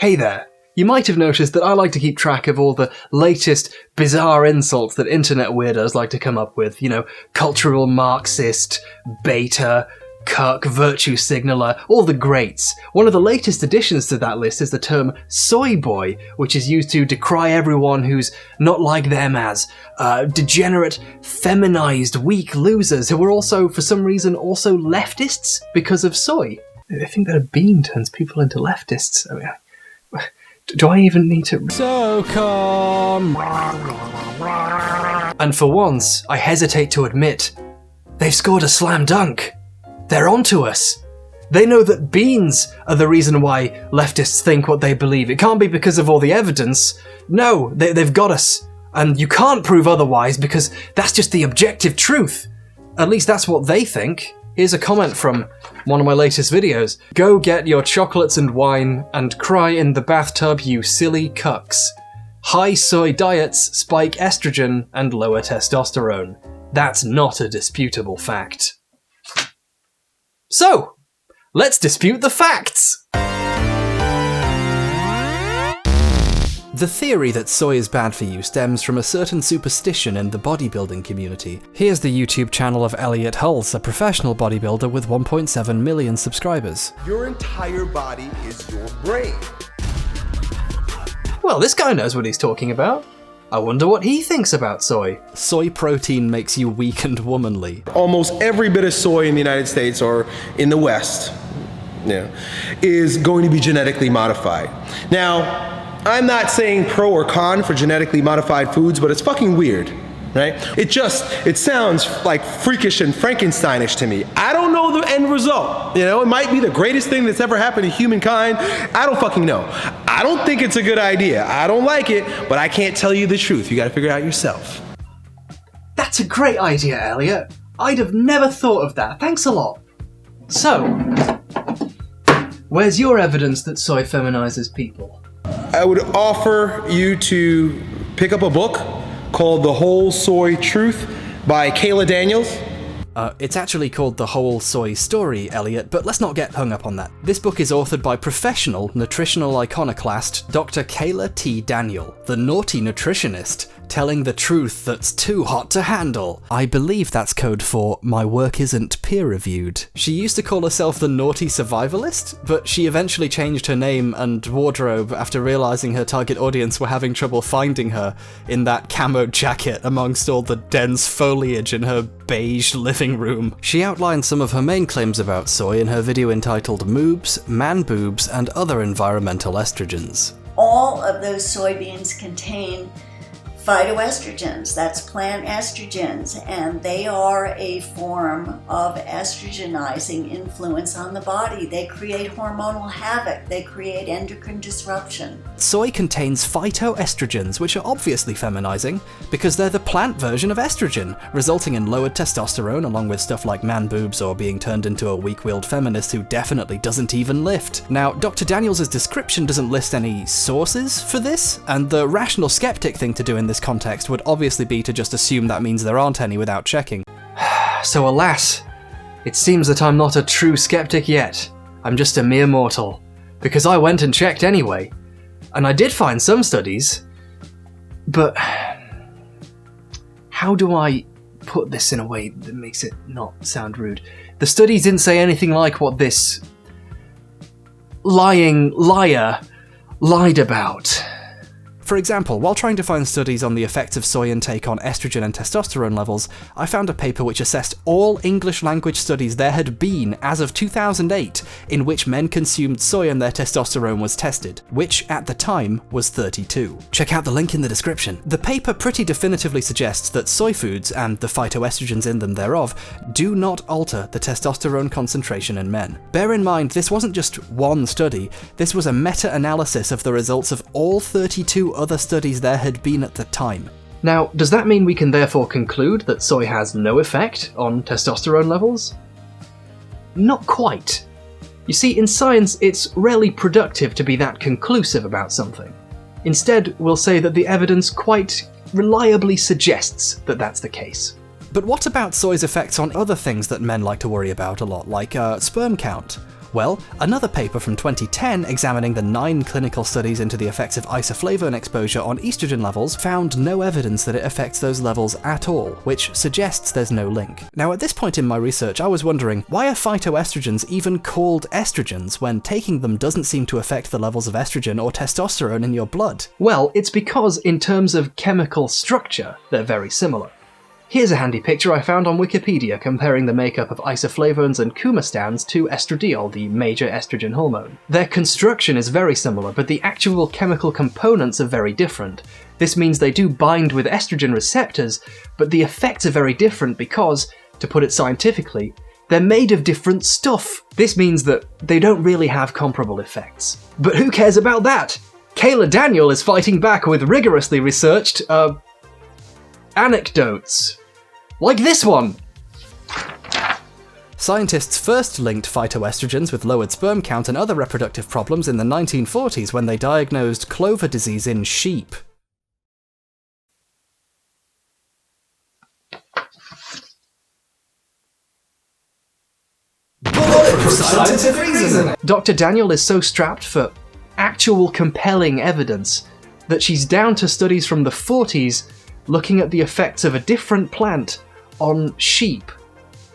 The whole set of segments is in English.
Hey there. You might have noticed that I like to keep track of all the latest bizarre insults that internet weirdos like to come up with. You know, cultural Marxist, beta, cuck, virtue signaler, all the greats. One of the latest additions to that list is the term soy boy, which is used to decry everyone who's not like them as degenerate, feminized, weak losers who are also, for some reason, also leftists because of soy. I think that a bean turns people into leftists. I mean, do I even need to... So calm. And for once, I hesitate to admit, they've scored a slam dunk. They're onto us. They know that beans are the reason why leftists think what they believe. It can't be because of all the evidence. No, they've got us. And you can't prove otherwise because that's just the objective truth. At least that's what they think. Here's a comment from one of my latest videos. Go get your chocolates and wine and cry in the bathtub, you silly cucks. High soy diets spike estrogen and lower testosterone. That's not a disputable fact. So, let's dispute the facts! The theory that soy is bad for you stems from a certain superstition in the bodybuilding community. Here's the YouTube channel of Elliot Hulse, a professional bodybuilder with 1.7 million subscribers. Your entire body is your brain. Well, this guy knows what he's talking about. I wonder what he thinks about soy. Soy protein makes you weak and womanly. Almost every bit of soy in the United States or in the West, is going to be genetically modified. Now, I'm not saying pro or con for genetically modified foods, but it's fucking weird, right? It sounds like freakish and Frankensteinish to me. I don't know the end result. It might be the greatest thing that's ever happened to humankind. I don't fucking know. I don't think it's a good idea. I don't like it, but I can't tell you the truth. You gotta figure it out yourself. That's a great idea, Elliot. I'd have never thought of that. Thanks a lot. So, where's your evidence that soy feminizes people? I would offer you to pick up a book called The Whole Soy Truth by Kayla Daniels. It's actually called The Whole Soy Story, Elliot, but let's not get hung up on that. This book is authored by professional nutritional iconoclast Dr. Kayla T. Daniel, the naughty nutritionist, telling the truth that's too hot to handle. I believe that's code for my work isn't peer-reviewed. She used to call herself the naughty survivalist, but she eventually changed her name and wardrobe after realizing her target audience were having trouble finding her in that camo jacket amongst all the dense foliage in her beige living room. She outlined some of her main claims about soy in her video entitled Moobs, Man Boobs, and Other Environmental Estrogens. All of those soybeans contain phytoestrogens, that's plant estrogens, and they are a form of estrogenizing influence on the body. They create hormonal havoc, they create endocrine disruption. Soy contains phytoestrogens, which are obviously feminizing, because they're the plant version of estrogen, resulting in lowered testosterone along with stuff like man boobs or being turned into a weak-willed feminist who definitely doesn't even lift. Now, Dr. Daniels' description doesn't list any sources for this, and the rational skeptic thing to do in this context would obviously be to just assume that means there aren't any without checking. So alas, it seems that I'm not a true skeptic yet. I'm just a mere mortal. Because I went and checked anyway. And I did find some studies. But how do I put this in a way that makes it not sound rude? The studies didn't say anything like what this lying liar lied about. For example, while trying to find studies on the effects of soy intake on estrogen and testosterone levels, I found a paper which assessed all English language studies there had been as of 2008 in which men consumed soy and their testosterone was tested, which at the time was 32. Check out the link in the description. The paper pretty definitively suggests that soy foods, and the phytoestrogens in them thereof, do not alter the testosterone concentration in men. Bear in mind, this wasn't just one study, this was a meta-analysis of the results of all 32 other studies there had been at the time. Now, does that mean we can therefore conclude that soy has no effect on testosterone levels? Not quite. You see, in science, it's rarely productive to be that conclusive about something. Instead, we'll say that the evidence quite reliably suggests that that's the case. But what about soy's effects on other things that men like to worry about a lot, like sperm count? Well, another paper from 2010 examining the 9 clinical studies into the effects of isoflavone exposure on estrogen levels found no evidence that it affects those levels at all, which suggests there's no link. Now, at this point in my research, I was wondering, why are phytoestrogens even called estrogens when taking them doesn't seem to affect the levels of estrogen or testosterone in your blood? Well, it's because in terms of chemical structure, they're very similar. Here's a handy picture I found on Wikipedia comparing the makeup of isoflavones and coumestans to estradiol, the major estrogen hormone. Their construction is very similar, but the actual chemical components are very different. This means they do bind with estrogen receptors, but the effects are very different because, to put it scientifically, they're made of different stuff. This means that they don't really have comparable effects. But who cares about that? Kayla Daniel is fighting back with rigorously researched, anecdotes. Like this one! Scientists first linked phytoestrogens with lowered sperm count and other reproductive problems in the 1940s when they diagnosed clover disease in sheep. Scientific reason! Dr. Daniel is so strapped for actual compelling evidence that she's down to studies from the 40s looking at the effects of a different plant on sheep.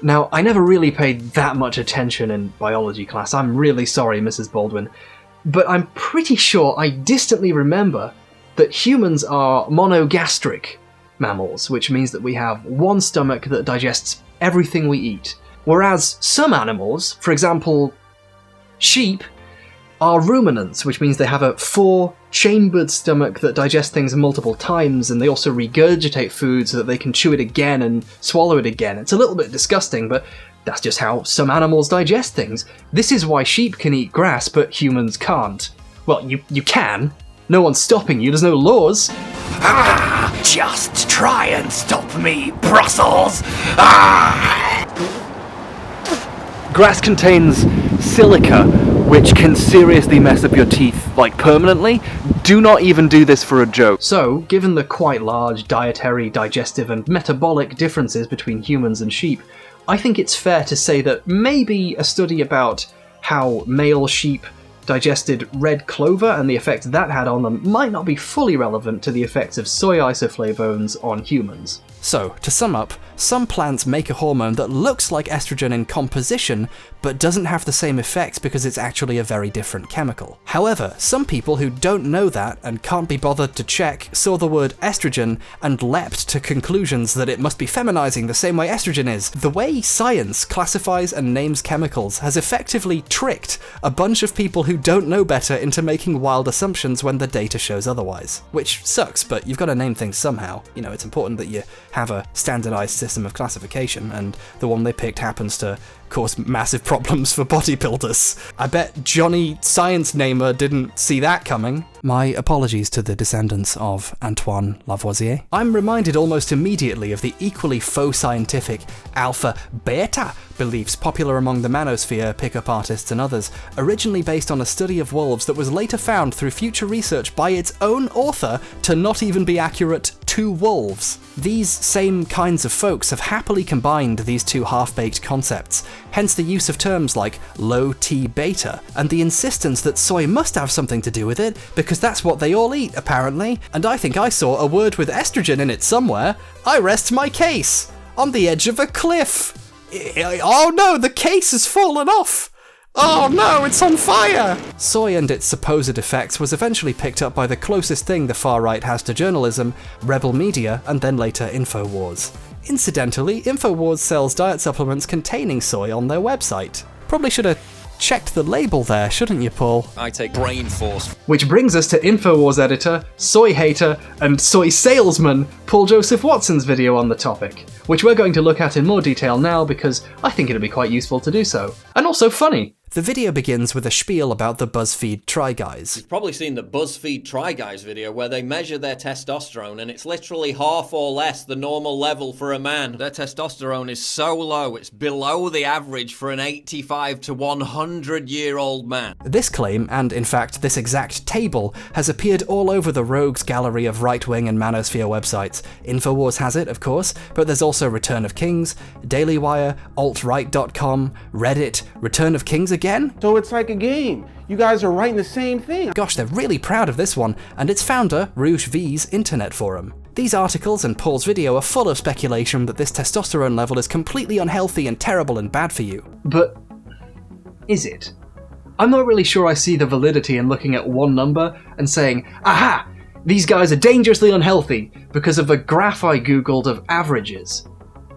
Now, I never really paid that much attention in biology class. I'm really sorry, Mrs. Baldwin. But I'm pretty sure I distantly remember that humans are monogastric mammals, which means that we have one stomach that digests everything we eat. Whereas some animals, for example, sheep, are ruminants, which means they have a 4-chambered stomach that digests things multiple times, and they also regurgitate food so that they can chew it again and swallow it again. It's a little bit disgusting, but that's just how some animals digest things. This is why sheep can eat grass, but humans can't. Well, you can. No one's stopping you, there's no laws. Ah, just try and stop me, Brussels! Ah! Grass contains silica, which can seriously mess up your teeth, like permanently. Do not even do this for a joke. So, given the quite large dietary, digestive, and metabolic differences between humans and sheep, I think it's fair to say that maybe a study about how male sheep digested red clover and the effect that had on them might not be fully relevant to the effects of soy isoflavones on humans. So, to sum up, some plants make a hormone that looks like estrogen in composition, but doesn't have the same effects because it's actually a very different chemical. However, some people who don't know that and can't be bothered to check saw the word estrogen and leapt to conclusions that it must be feminizing the same way estrogen is. The way science classifies and names chemicals has effectively tricked a bunch of people who don't know better into making wild assumptions when the data shows otherwise. Which sucks, but you've got to name things somehow. You know, it's important that you have a standardized system of classification, and the one they picked happens to cause massive problems for bodybuilders. I bet Johnny Science Namer didn't see that coming. My apologies to the descendants of Antoine Lavoisier. I'm reminded almost immediately of the equally faux scientific alpha-beta beliefs popular among the manosphere, pickup artists and others, originally based on a study of wolves that was later found through future research by its own author to not even be accurate to wolves. These same kinds of folks have happily combined these two half-baked concepts, hence the use of terms like low T-beta, and the insistence that soy must have something to do with it, because that's what they all eat, apparently. And I think I saw a word with estrogen in it somewhere. I rest my case! On the edge of a cliff! Oh no, the case has fallen off! Oh no, it's on fire! Soy and its supposed effects was eventually picked up by the closest thing the far right has to journalism, Rebel Media, and then later InfoWars. Incidentally, InfoWars sells diet supplements containing soy on their website. Probably should have checked the label there, shouldn't you, Paul? I take brain force. Which brings us to InfoWars editor, soy hater, and soy salesman Paul Joseph Watson's video on the topic, which we're going to look at in more detail now because I think it'd be quite useful to do so. And also funny. The video begins with a spiel about the BuzzFeed Try Guys. You've probably seen the BuzzFeed Try Guys video where they measure their testosterone and it's literally half or less the normal level for a man. Their testosterone is so low, it's below the average for an 85 to 100-year-old man. This claim, and in fact this exact table, has appeared all over the rogues gallery of right-wing and manosphere websites. InfoWars has it, of course, but there's also Return of Kings, Daily Wire, AltRight.com, Reddit, Return of Kings again? So it's like a game. You guys are writing the same thing. Gosh, they're really proud of this one, and its founder, Rouge V's internet forum. These articles and Paul's video are full of speculation that this testosterone level is completely unhealthy and terrible and bad for you. But is it? I'm not really sure I see the validity in looking at one number and saying, aha, these guys are dangerously unhealthy because of a graph I googled of averages.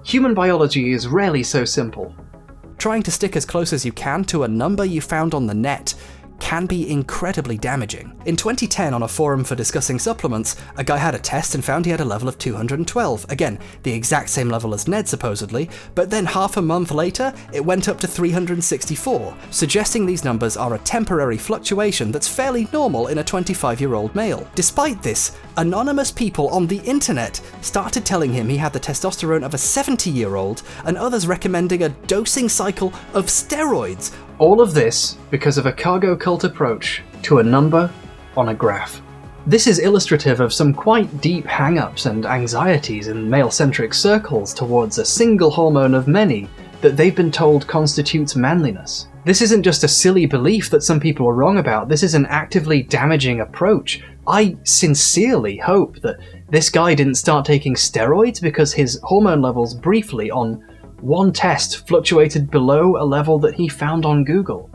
Human biology is rarely so simple. Trying to stick as close as you can to a number you found on the net can be incredibly damaging. In 2010, on a forum for discussing supplements, a guy had a test and found he had a level of 212. Again, the exact same level as Ned supposedly, but then half a month later, it went up to 364, suggesting these numbers are a temporary fluctuation that's fairly normal in a 25-year-old male. Despite this, anonymous people on the internet started telling him he had the testosterone of a 70-year-old, and others recommending a dosing cycle of steroids. All of this because of a cargo cult approach to a number on a graph. This is illustrative of some quite deep hang-ups and anxieties in male-centric circles towards a single hormone of many that they've been told constitutes manliness. This isn't just a silly belief that some people are wrong about, this is an actively damaging approach. I sincerely hope that this guy didn't start taking steroids because his hormone levels briefly on one test fluctuated below a level that he found on Google.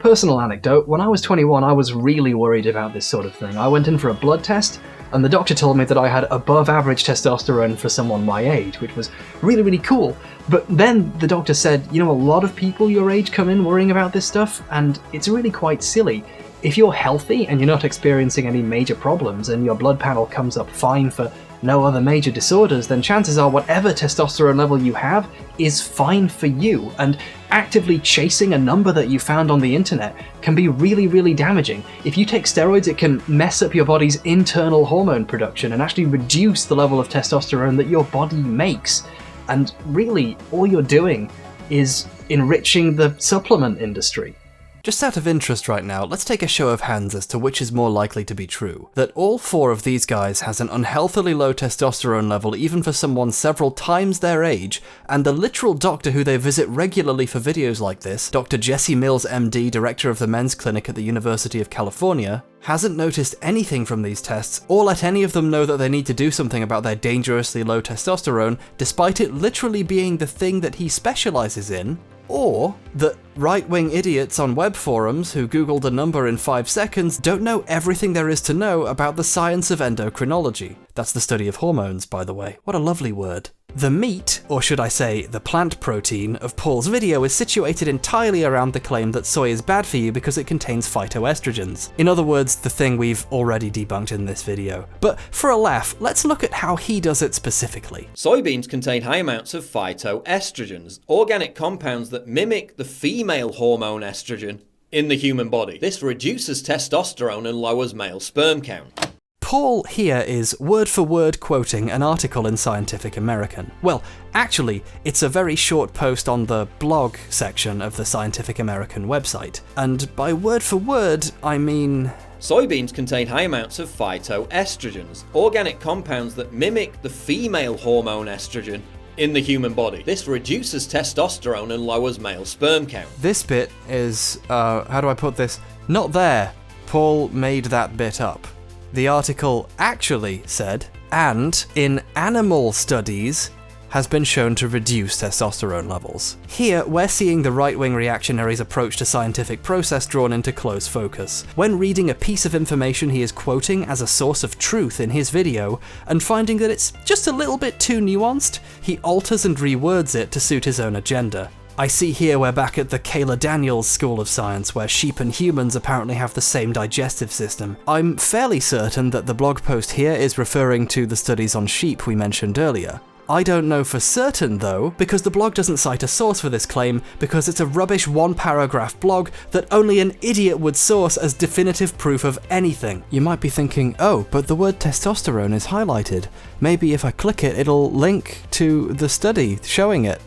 Personal anecdote, when I was 21 I was really worried about this sort of thing. I went in for a blood test and the doctor told me that I had above average testosterone for someone my age, which was really cool. But then the doctor said, you know, a lot of people your age come in worrying about this stuff and it's really quite silly. If you're healthy and you're not experiencing any major problems and your blood panel comes up fine for no other major disorders, then chances are whatever testosterone level you have is fine for you, and actively chasing a number that you found on the internet can be really damaging. If you take steroids, it can mess up your body's internal hormone production and actually reduce the level of testosterone that your body makes. And really, all you're doing is enriching the supplement industry. Just out of interest right now, let's take a show of hands as to which is more likely to be true. That all four of these guys has an unhealthily low testosterone level even for someone several times their age, and the literal doctor who they visit regularly for videos like this, Dr. Jesse Mills MD, director of the men's clinic at the University of California, hasn't noticed anything from these tests or let any of them know that they need to do something about their dangerously low testosterone, despite it literally being the thing that he specializes in. Or that right-wing idiots on web forums who googled a number in 5 seconds don't know everything there is to know about the science of endocrinology. That's the study of hormones, by the way. What a lovely word. The meat, or should I say the plant protein, of Paul's video is situated entirely around the claim that soy is bad for you because it contains phytoestrogens. In other words, the thing we've already debunked in this video. But for a laugh, let's look at how he does it specifically. Soybeans contain high amounts of phytoestrogens, organic compounds that mimic the female hormone estrogen in the human body. This reduces testosterone and lowers male sperm count. Paul here is word for word quoting an article in Scientific American. Well, actually, it's a very short post on the blog section of the Scientific American website. And by word for word, I mean... Soybeans contain high amounts of phytoestrogens, organic compounds that mimic the female hormone estrogen in the human body. This reduces testosterone and lowers male sperm count. This bit is, how do I put this? Not there. Paul made that bit up. The article actually said, and in animal studies, has been shown to reduce testosterone levels. Here, we're seeing the right-wing reactionary's approach to scientific process drawn into close focus. When reading a piece of information he is quoting as a source of truth in his video, and finding that it's just a little bit too nuanced, he alters and rewords it to suit his own agenda. I see here we're back at the Kayla Daniels School of Science, where sheep and humans apparently have the same digestive system. I'm fairly certain that the blog post here is referring to the studies on sheep we mentioned earlier. I don't know for certain though, because the blog doesn't cite a source for this claim, because it's a rubbish one-paragraph blog that only an idiot would source as definitive proof of anything. You might be thinking, oh, but the word testosterone is highlighted. Maybe if I click it, it'll link to the study showing it.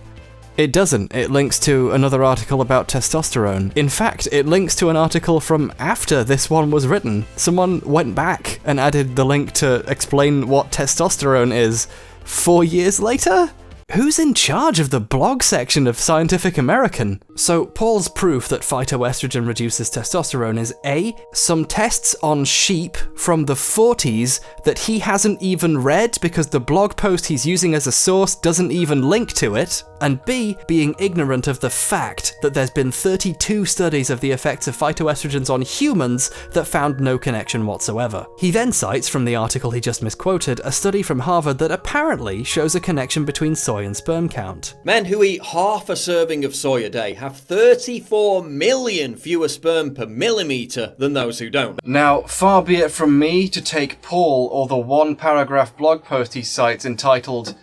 It doesn't. It links to another article about testosterone. In fact, it links to an article from after this one was written. Someone went back and added the link to explain what testosterone is 4 years later? Who's in charge of the blog section of Scientific American? So Paul's proof that phytoestrogen reduces testosterone is A, some tests on sheep from the 40s that he hasn't even read because the blog post he's using as a source doesn't even link to it, and B, being ignorant of the fact that there's been 32 studies of the effects of phytoestrogens on humans that found no connection whatsoever. He then cites, from the article he just misquoted, a study from Harvard that apparently shows a connection between soy and sperm count. Men who eat half a serving of soy a day have 34 million fewer sperm per millimetre than those who don't. Now, far be it from me to take Paul or the one-paragraph blog post he cites entitled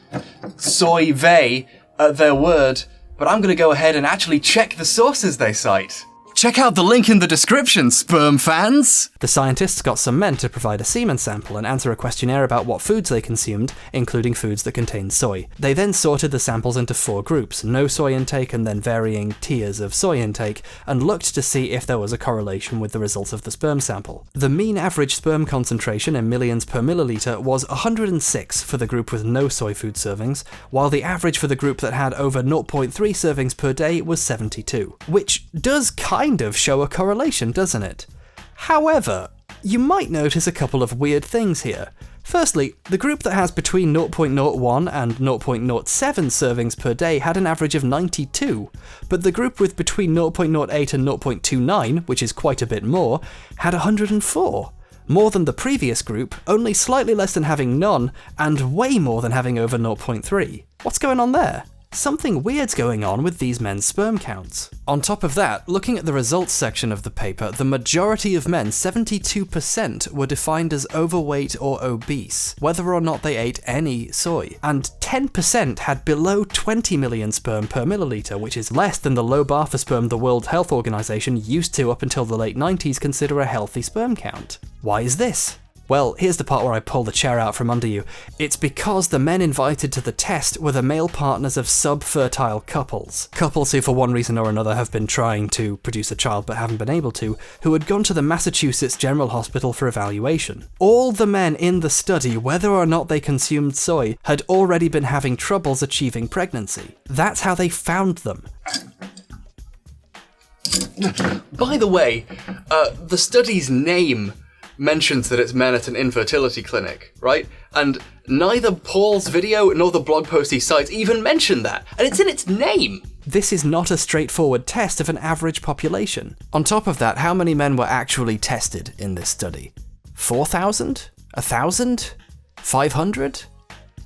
Soy Vey at their word, but I'm going to go ahead and actually check the sources they cite. Check out the link in the description, sperm fans! The scientists got some men to provide a semen sample and answer a questionnaire about what foods they consumed, including foods that contained soy. They then sorted the samples into 4 groups, no soy intake and then varying tiers of soy intake, and looked to see if there was a correlation with the results of the sperm sample. The mean average sperm concentration in millions per milliliter was 106 for the group with no soy food servings, while the average for the group that had over 0.3 servings per day was 72, which does kind of show a correlation, doesn't it? However, you might notice a couple of weird things here. Firstly, the group that has between 0.01 and 0.07 servings per day had an average of 92, but the group with between 0.08 and 0.29, which is quite a bit more, had 104. More than the previous group, only slightly less than having none, and way more than having over 0.3. What's going on there? Something weird's going on with these men's sperm counts. On top of that, looking at the results section of the paper, the majority of men, 72%, were defined as overweight or obese, whether or not they ate any soy, and 10% had below 20 million sperm per milliliter, which is less than the low bar for sperm the World Health Organization used to, up until the late 90s, consider a healthy sperm count. Why is this? Well, here's the part where I pull the chair out from under you. It's because the men invited to the test were the male partners of sub-fertile couples. Couples who for one reason or another have been trying to produce a child but haven't been able to, who had gone to the Massachusetts General Hospital for evaluation. All the men in the study, whether or not they consumed soy, had already been having troubles achieving pregnancy. That's how they found them. By the way, the study's name mentions that it's men at an infertility clinic, right? And neither Paul's video nor the blog post he cites even mention that, and it's in its name! This is not a straightforward test of an average population. On top of that, how many men were actually tested in this study? 4,000? 1,000? 500?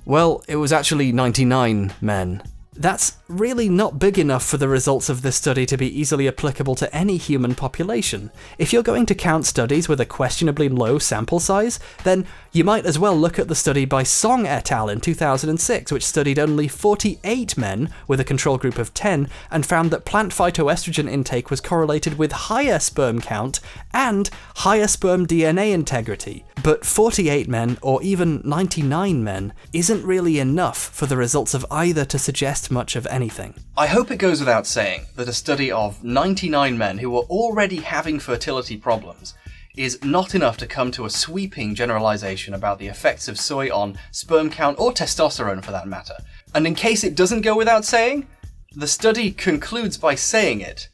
Well, it was actually 99 men. That's really not big enough for the results of this study to be easily applicable to any human population. If you're going to count studies with a questionably low sample size, then you might as well look at the study by Song et al. In 2006, which studied only 48 men with a control group of 10 and found that plant phytoestrogen intake was correlated with higher sperm count and higher sperm DNA integrity. But 48 men, or even 99 men, isn't really enough for the results of either to suggest much of anything. I hope it goes without saying that a study of 99 men who were already having fertility problems is not enough to come to a sweeping generalization about the effects of soy on sperm count or testosterone for that matter. And in case it doesn't go without saying, the study concludes by saying it,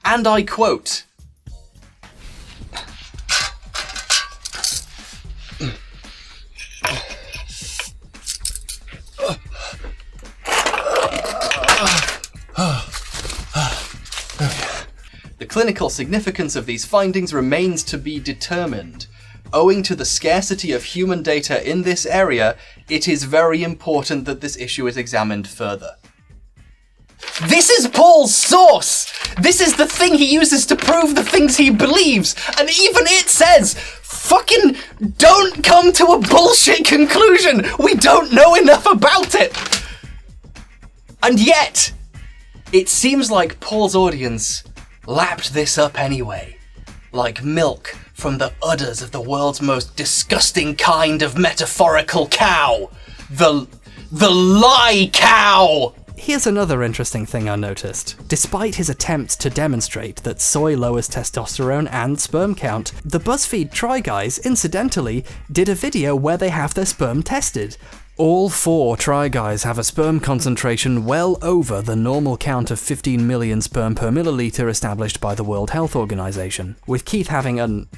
and I quote, "The clinical significance of these findings remains to be determined. Owing to the scarcity of human data in this area, it is very important that this issue is examined further." This is Paul's source! This is the thing he uses to prove the things he believes, and even it says, fucking don't come to a bullshit conclusion! We don't know enough about it! And yet, it seems like Paul's audience lapped this up anyway, like milk from the udders of the world's most disgusting kind of metaphorical cow, the lie cow! Here's another interesting thing I noticed. Despite his attempts to demonstrate that soy lowers testosterone and sperm count, the BuzzFeed Try Guys, incidentally, did a video where they have their sperm tested. All 4 Try Guys have a sperm concentration well over the normal count of 15 million sperm per milliliter established by the World Health Organization, with Keith having an,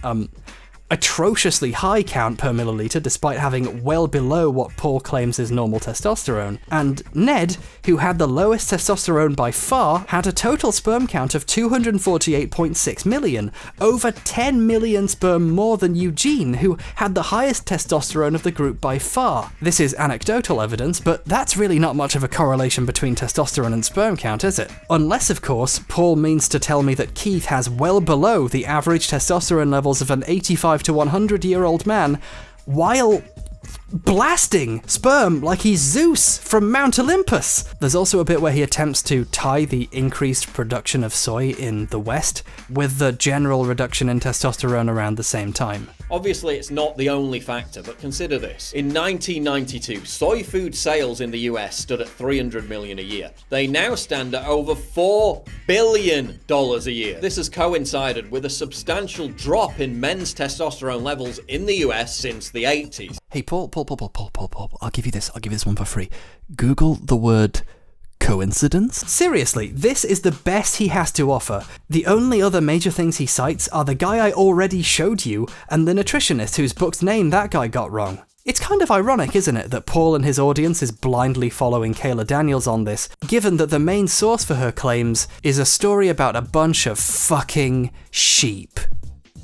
atrociously high count per milliliter despite having well below what Paul claims is normal testosterone, and Ned, who had the lowest testosterone by far, had a total sperm count of 248.6 million, over 10 million sperm more than Eugene, who had the highest testosterone of the group by far. This is anecdotal evidence, but that's really not much of a correlation between testosterone and sperm count, is it? Unless, of course, Paul means to tell me that Keith has well below the average testosterone levels of an 85 to 100-year-old man, while blasting sperm like he's Zeus from Mount Olympus. There's also a bit where he attempts to tie the increased production of soy in the West with the general reduction in testosterone around the same time. Obviously, it's not the only factor, but consider this. In 1992, soy food sales in the US stood at $300 million a year. They now stand at over $4 billion a year. This has coincided with a substantial drop in men's testosterone levels in the US since the 80s. Hey, Paul, I'll give you this one for free. Google the word coincidence? Seriously, this is the best he has to offer. The only other major things he cites are the guy I already showed you and the nutritionist whose book's name that guy got wrong. It's kind of ironic, isn't it, that Paul and his audience is blindly following Kayla Daniels on this, given that the main source for her claims is a story about a bunch of fucking sheep.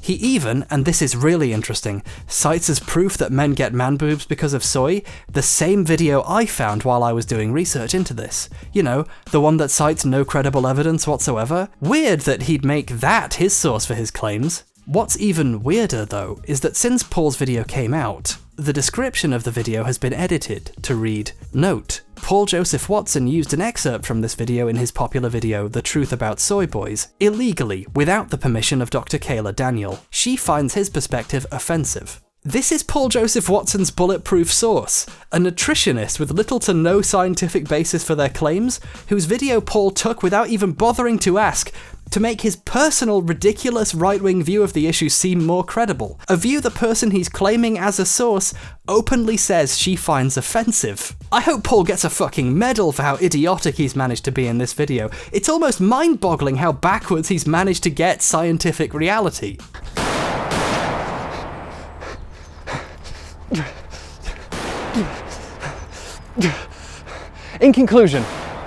He even, and this is really interesting, cites as proof that men get man boobs because of soy the same video I found while I was doing research into this. You know, the one that cites no credible evidence whatsoever. Weird that he'd make that his source for his claims. What's even weirder, though, is that since Paul's video came out, the description of the video has been edited to read, "Note, Paul Joseph Watson used an excerpt from this video in his popular video, The Truth About Soy Boys, illegally, without the permission of Dr. Kayla Daniel. She finds his perspective offensive." This is Paul Joseph Watson's bulletproof source, a nutritionist with little to no scientific basis for their claims, whose video Paul took without even bothering to ask, to make his personal, ridiculous right-wing view of the issue seem more credible. A view the person he's claiming as a source openly says she finds offensive. I hope Paul gets a fucking medal for how idiotic he's managed to be in this video. It's almost mind-boggling how backwards he's managed to get scientific reality. In conclusion,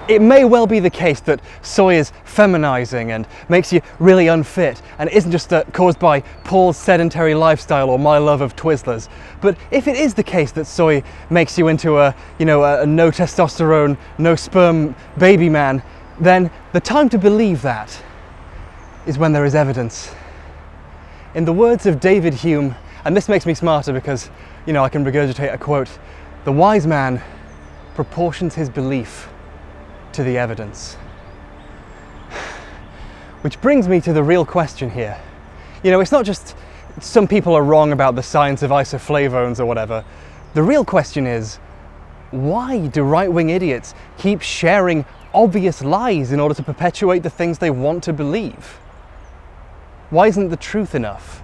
it may well be the case that soy is feminizing and makes you really unfit and isn't just caused by Paul's sedentary lifestyle or my love of Twizzlers. But if it is the case that soy makes you into a no testosterone, no sperm baby man, then the time to believe that is when there is evidence. In the words of David Hume, and this makes me smarter because, I can regurgitate a quote, "The wise man proportions his belief to the evidence." Which brings me to the real question here. It's not just some people are wrong about the science of isoflavones or whatever. The real question is, why do right-wing idiots keep sharing obvious lies in order to perpetuate the things they want to believe? Why isn't the truth enough?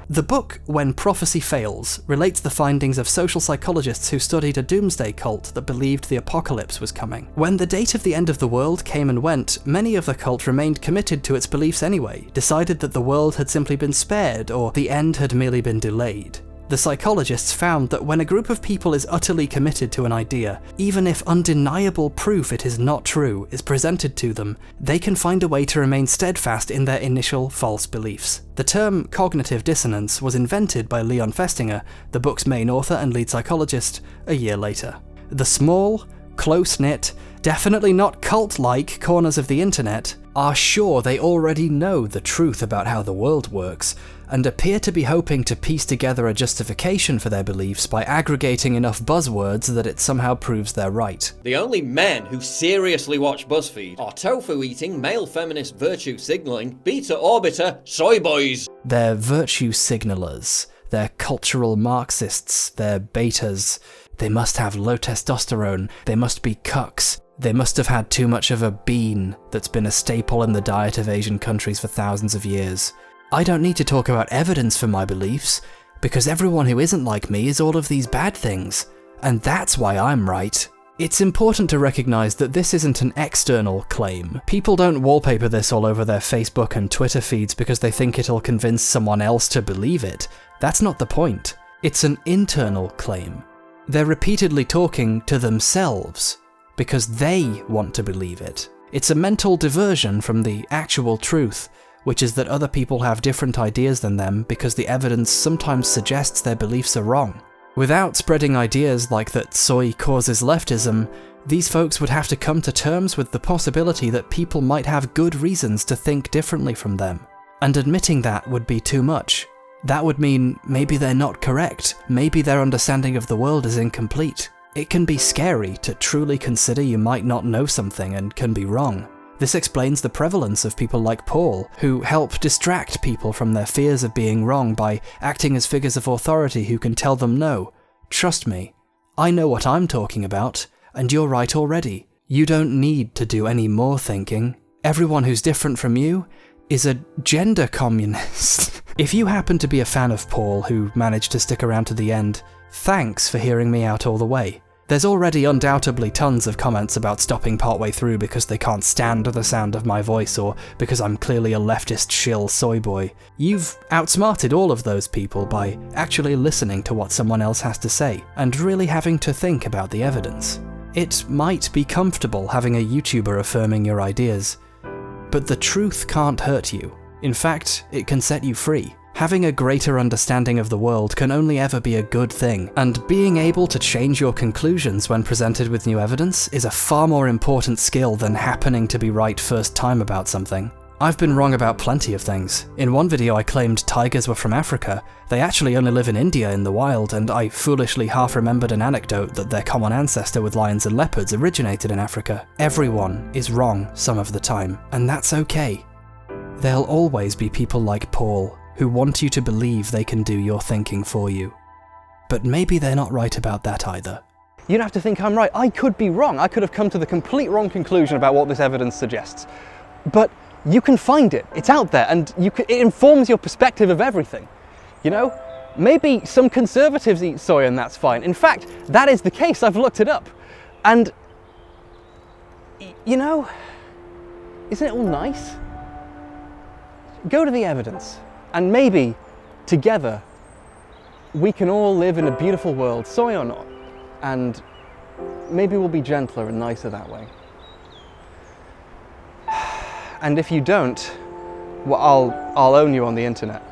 The book, When Prophecy Fails, relates the findings of social psychologists who studied a doomsday cult that believed the apocalypse was coming. When the date of the end of the world came and went, many of the cult remained committed to its beliefs anyway, decided that the world had simply been spared or the end had merely been delayed. The psychologists found that when a group of people is utterly committed to an idea, even if undeniable proof it is not true is presented to them, they can find a way to remain steadfast in their initial false beliefs. The term cognitive dissonance was invented by Leon Festinger, the book's main author and lead psychologist, a year later. The small, close-knit, definitely not cult-like corners of the internet are sure they already know the truth about how the world works, and appear to be hoping to piece together a justification for their beliefs by aggregating enough buzzwords that it somehow proves they're right. The only men who seriously watch BuzzFeed are tofu-eating, male feminist virtue-signalling, beta-orbiter soy boys. They're virtue signalers, they're cultural Marxists, they're betas, they must have low testosterone, they must be cucks, they must have had too much of a bean that's been a staple in the diet of Asian countries for thousands of years. I don't need to talk about evidence for my beliefs, because everyone who isn't like me is all of these bad things. And that's why I'm right. It's important to recognise that this isn't an external claim. People don't wallpaper this all over their Facebook and Twitter feeds because they think it'll convince someone else to believe it. That's not the point. It's an internal claim. They're repeatedly talking to themselves because they want to believe it. It's a mental diversion from the actual truth, which is that other people have different ideas than them because the evidence sometimes suggests their beliefs are wrong. Without spreading ideas like that soy causes leftism, these folks would have to come to terms with the possibility that people might have good reasons to think differently from them. And admitting that would be too much. That would mean maybe they're not correct, maybe their understanding of the world is incomplete. It can be scary to truly consider you might not know something and can be wrong. This explains the prevalence of people like Paul, who help distract people from their fears of being wrong by acting as figures of authority who can tell them no. Trust me, I know what I'm talking about, and you're right already. You don't need to do any more thinking. Everyone who's different from you is a gender communist. If you happen to be a fan of Paul who managed to stick around to the end, thanks for hearing me out all the way. There's already undoubtedly tons of comments about stopping partway through because they can't stand the sound of my voice or because I'm clearly a leftist shill soy boy. You've outsmarted all of those people by actually listening to what someone else has to say and really having to think about the evidence. It might be comfortable having a YouTuber affirming your ideas, but the truth can't hurt you. In fact, it can set you free. Having a greater understanding of the world can only ever be a good thing, and being able to change your conclusions when presented with new evidence is a far more important skill than happening to be right first time about something. I've been wrong about plenty of things. In one video I claimed tigers were from Africa. They actually only live in India in the wild, and I foolishly half-remembered an anecdote that their common ancestor with lions and leopards originated in Africa. Everyone is wrong some of the time, and that's okay. There'll always be people like Paul who want you to believe they can do your thinking for you. But maybe they're not right about that either. You don't have to think I'm right. I could be wrong. I could have come to the complete wrong conclusion about what this evidence suggests. But you can find it. It's out there, and it informs your perspective of everything. You know? Maybe some conservatives eat soy and that's fine. In fact, that is the case. I've looked it up. And, you know, isn't it all nice? Go to the evidence. And maybe, together, we can all live in a beautiful world, soy or not, and maybe we'll be gentler and nicer that way. And if you don't, well, I'll own you on the internet.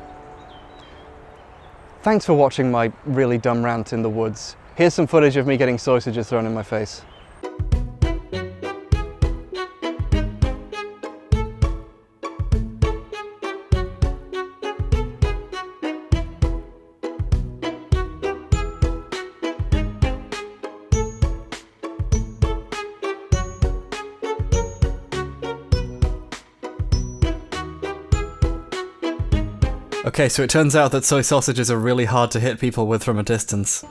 Thanks for watching my really dumb rant in the woods. Here's some footage of me getting sausages thrown in my face. Okay, so it turns out that soy sausages are really hard to hit people with from a distance.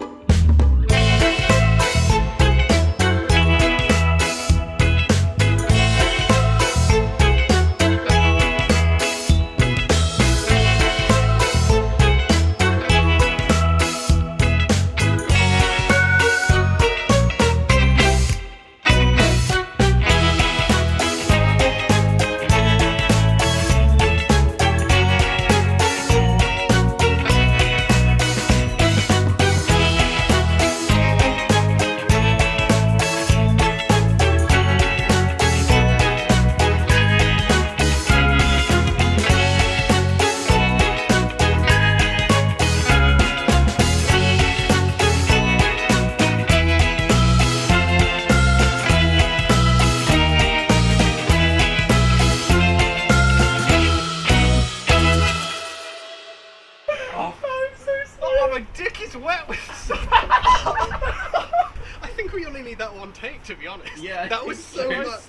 My dick is wet with soy. I think we only need that one take, to be honest. Yeah, that was so much.